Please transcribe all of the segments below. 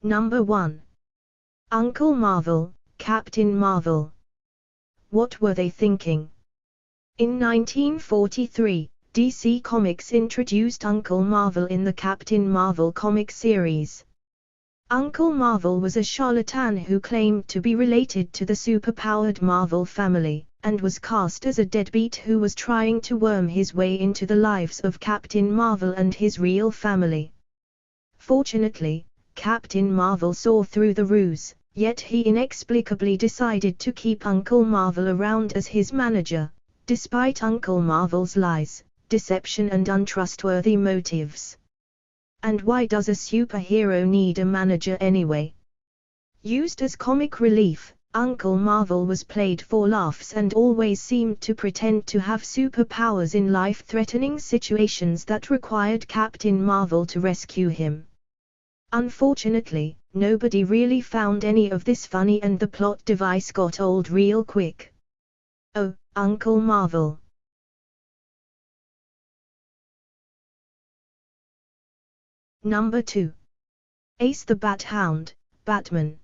Number 1. Uncle Marvel, Captain Marvel. What were they thinking? In 1943, DC Comics introduced Uncle Marvel in the Captain Marvel comic series. Uncle Marvel was a charlatan who claimed to be related to the superpowered Marvel family, and was cast as a deadbeat who was trying to worm his way into the lives of Captain Marvel and his real family. Fortunately, Captain Marvel saw through the ruse, yet he inexplicably decided to keep Uncle Marvel around as his manager, despite Uncle Marvel's lies, deception and untrustworthy motives. And why does a superhero need a manager anyway? Used as comic relief, Uncle Marvel was played for laughs and always seemed to pretend to have superpowers in life-threatening situations that required Captain Marvel to rescue him. Unfortunately, nobody really found any of this funny and the plot device got old real quick. Oh, Uncle Marvel. Number 2. Ace the Bat Hound, Batman.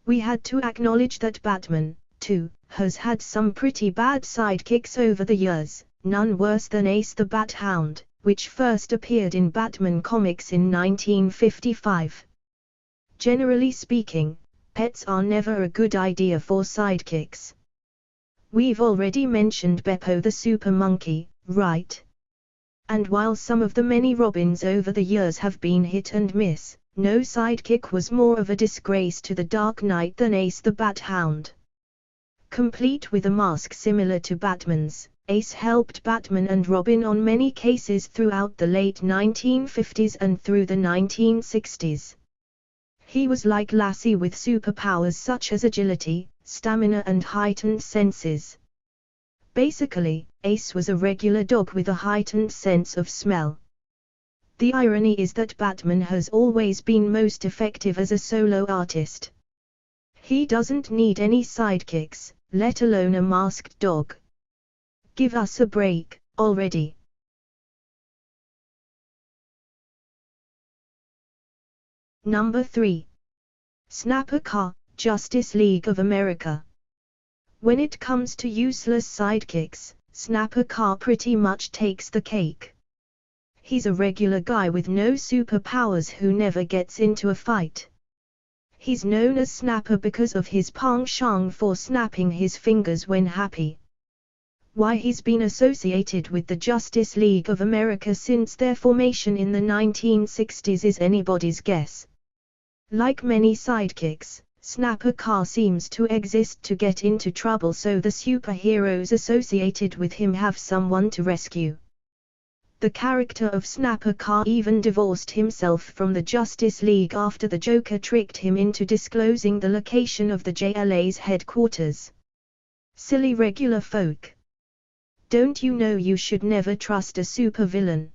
We had to acknowledge that Batman, too, has had some pretty bad sidekicks over the years, none worse than Ace the Bat Hound, which first appeared in Batman comics in 1955. Generally speaking, pets are never a good idea for sidekicks. We've already mentioned Beppo the Super Monkey, right? And while some of the many Robins over the years have been hit and miss, no sidekick was more of a disgrace to the Dark Knight than Ace the Bat Hound. Complete with a mask similar to Batman's, Ace helped Batman and Robin on many cases throughout the late 1950s and through the 1960s. He was like Lassie with superpowers such as agility, stamina and heightened senses. Basically, Ace was a regular dog with a heightened sense of smell. The irony is that Batman has always been most effective as a solo artist. He doesn't need any sidekicks, let alone a masked dog. Give us a break, already. Number 3. Snapper Carr, Justice League of America. When it comes to useless sidekicks, Snapper Carr pretty much takes the cake. He's a regular guy with no superpowers who never gets into a fight. He's known as Snapper because of his penchant for snapping his fingers when happy. Why he's been associated with the Justice League of America since their formation in the 1960s is anybody's guess. Like many sidekicks, Snapper Carr seems to exist to get into trouble so the superheroes associated with him have someone to rescue. The character of Snapper Carr even divorced himself from the Justice League after the Joker tricked him into disclosing the location of the JLA's headquarters. Silly regular folk. Don't you know you should never trust a supervillain?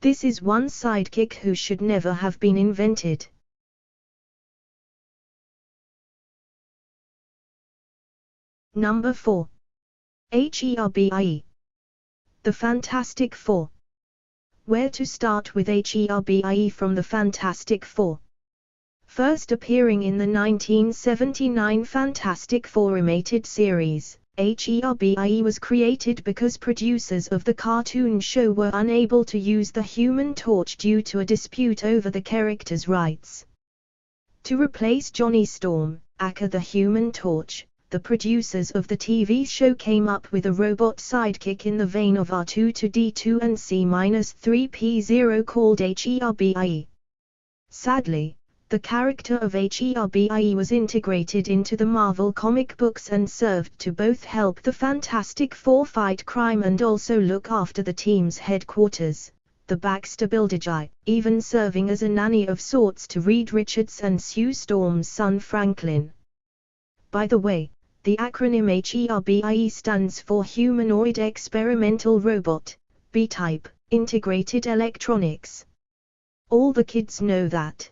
This is one sidekick who should never have been invented. Number 4. HERBIE. The Fantastic Four. Where to start with HERBIE from the Fantastic Four? First appearing in the 1979 Fantastic Four animated series, HERBIE was created because producers of the cartoon show were unable to use the Human Torch due to a dispute over the character's rights. To replace Johnny Storm, aka the Human Torch, the producers of the TV show came up with a robot sidekick in the vein of R2-D2 and C-3PO called HERBIE. Sadly, the character of HERBIE was integrated into the Marvel comic books and served to both help the Fantastic Four fight crime and also look after the team's headquarters, the Baxter Building, even serving as a nanny of sorts to Reed Richards and Sue Storm's son Franklin. By the way, the acronym HERBIE stands for Humanoid Experimental Robot, B-Type, Integrated Electronics. All the kids know that.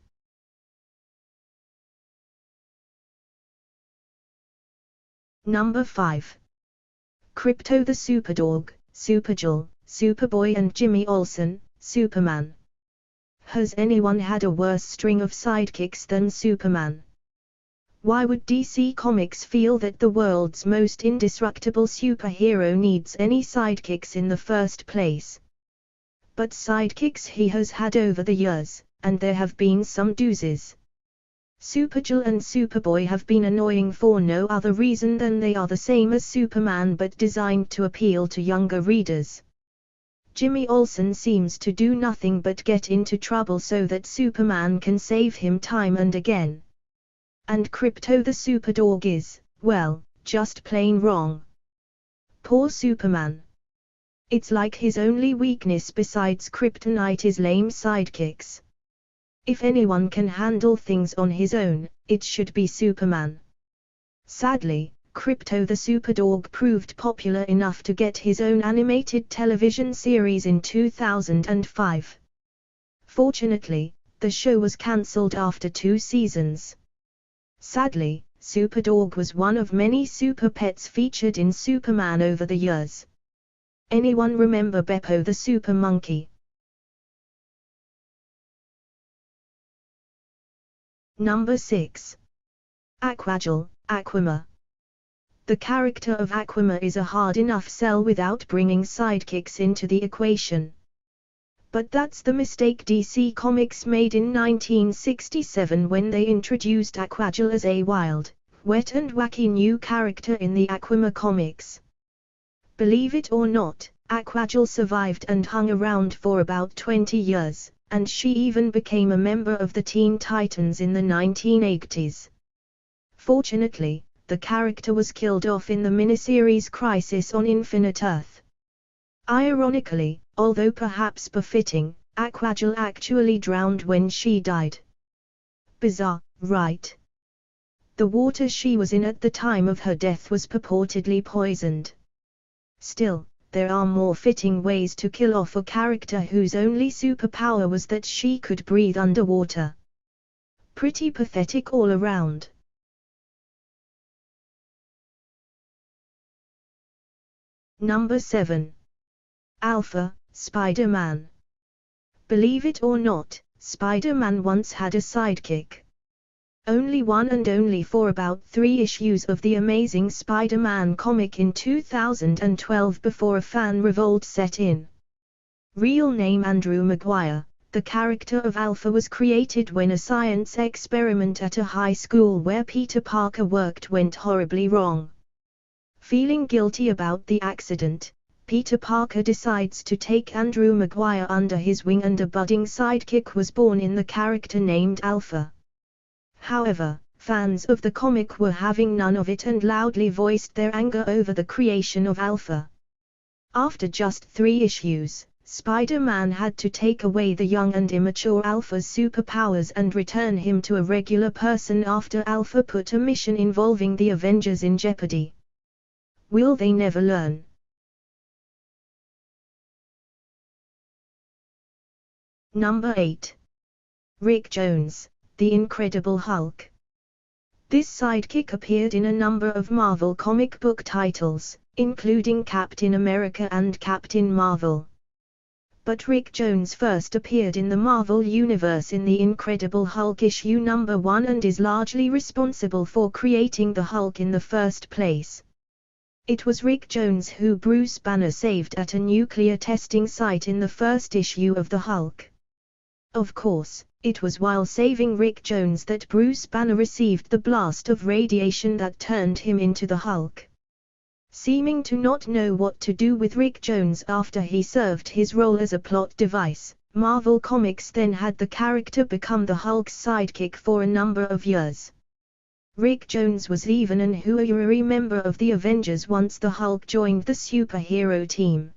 Number 5. Crypto the Superdog, Supergirl, Superboy and Jimmy Olsen, Superman. Has anyone had a worse string of sidekicks than Superman? Why would DC Comics feel that the world's most indestructible superhero needs any sidekicks in the first place? But sidekicks he has had over the years, and there have been some doozies. Supergirl and Superboy have been annoying for no other reason than they are the same as Superman but designed to appeal to younger readers. Jimmy Olsen seems to do nothing but get into trouble so that Superman can save him time and again. And Krypto the Superdog is, well, just plain wrong. Poor Superman. It's like his only weakness besides kryptonite is lame sidekicks. If anyone can handle things on his own, it should be Superman. Sadly, Krypto the Superdog proved popular enough to get his own animated television series in 2005. Fortunately, the show was cancelled after 2 seasons. Sadly, Superdog was one of many super pets featured in Superman over the years. Anyone remember Beppo the Super Monkey? Number 6. Aquagirl, Aquama. The character of Aquama is a hard enough sell without bringing sidekicks into the equation. But that's the mistake DC Comics made in 1967 when they introduced Aquagirl as a wild, wet and wacky new character in the Aquama comics. Believe it or not, Aquagirl survived and hung around for about 20 years, and she even became a member of the Teen Titans in the 1980s. Fortunately, the character was killed off in the miniseries Crisis on Infinite Earth. Ironically, although perhaps befitting, Aquagirl actually drowned when she died. Bizarre, right? The water she was in at the time of her death was purportedly poisoned. Still, there are more fitting ways to kill off a character whose only superpower was that she could breathe underwater. Pretty pathetic all around. Number 7. Alpha, Spider-Man. Believe it or not, Spider-Man once had a sidekick. Only one and only for about 3 issues of the Amazing Spider-Man comic in 2012 before a fan revolt set in. Real name Andrew Maguire, the character of Alpha was created when a science experiment at a high school where Peter Parker worked went horribly wrong. Feeling guilty about the accident, Peter Parker decides to take Andrew Maguire under his wing and a budding sidekick was born in the character named Alpha. However, fans of the comic were having none of it and loudly voiced their anger over the creation of Alpha. After just 3 issues, Spider-Man had to take away the young and immature Alpha's superpowers and return him to a regular person after Alpha put a mission involving the Avengers in jeopardy. Will they never learn? Number 8. Rick Jones, the Incredible Hulk. This sidekick appeared in a number of Marvel comic book titles, including Captain America and Captain Marvel. But Rick Jones first appeared in the Marvel Universe in the Incredible Hulk issue number 1 and is largely responsible for creating the Hulk in the first place. It was Rick Jones who Bruce Banner saved at a nuclear testing site in the first issue of the Hulk. Of course, it was while saving Rick Jones that Bruce Banner received the blast of radiation that turned him into the Hulk. Seeming to not know what to do with Rick Jones after he served his role as a plot device, Marvel Comics then had the character become the Hulk's sidekick for a number of years. Rick Jones was even an honorary member of the Avengers once the Hulk joined the superhero team.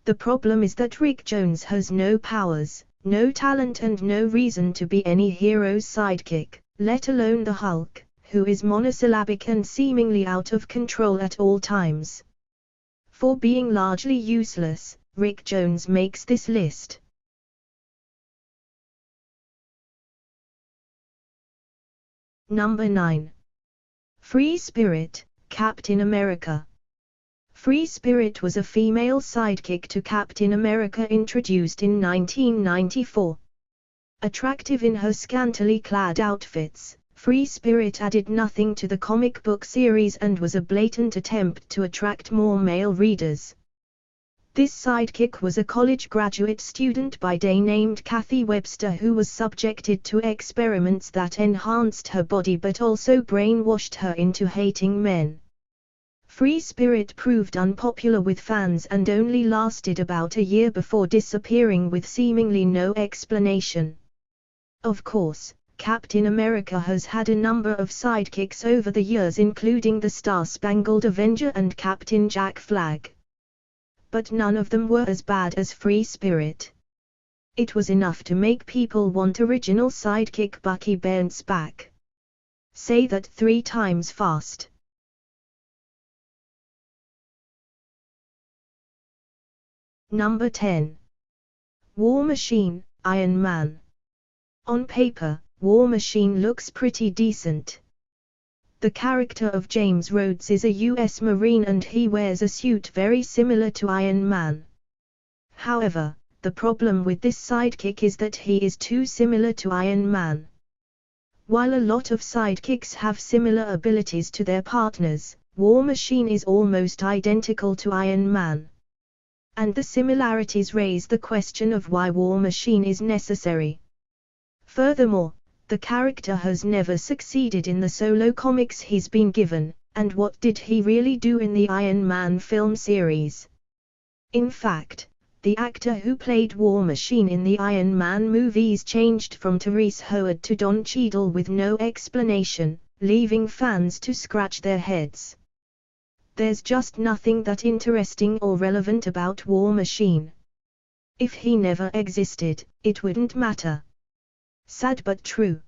The problem is that Rick Jones has no powers, no talent and no reason to be any hero's sidekick, let alone the Hulk, who is monosyllabic and seemingly out of control at all times. For being largely useless, Rick Jones makes this list. Number 9. Free Spirit, Captain America. Free Spirit was a female sidekick to Captain America introduced in 1994. Attractive in her scantily clad outfits, Free Spirit added nothing to the comic book series and was a blatant attempt to attract more male readers. This sidekick was a college graduate student by day named Kathy Webster who was subjected to experiments that enhanced her body but also brainwashed her into hating men. Free Spirit proved unpopular with fans and only lasted about a year before disappearing with seemingly no explanation. Of course, Captain America has had a number of sidekicks over the years, including the Star-Spangled Avenger and Captain Jack Flag. But none of them were as bad as Free Spirit. It was enough to make people want original sidekick Bucky Barnes back. Say that 3 times fast. Number 10. War Machine, Iron Man. On paper, War Machine looks pretty decent. The character of James Rhodes is a US Marine and he wears a suit very similar to Iron Man. However, the problem with this sidekick is that he is too similar to Iron Man. While a lot of sidekicks have similar abilities to their partners, War Machine is almost identical to Iron Man. And the similarities raise the question of why War Machine is necessary. Furthermore, the character has never succeeded in the solo comics he's been given, and what did he really do in the Iron Man film series? In fact, the actor who played War Machine in the Iron Man movies changed from Therese Howard to Don Cheadle with no explanation, leaving fans to scratch their heads. There's just nothing that interesting or relevant about War Machine. If he never existed, it wouldn't matter. Sad but true.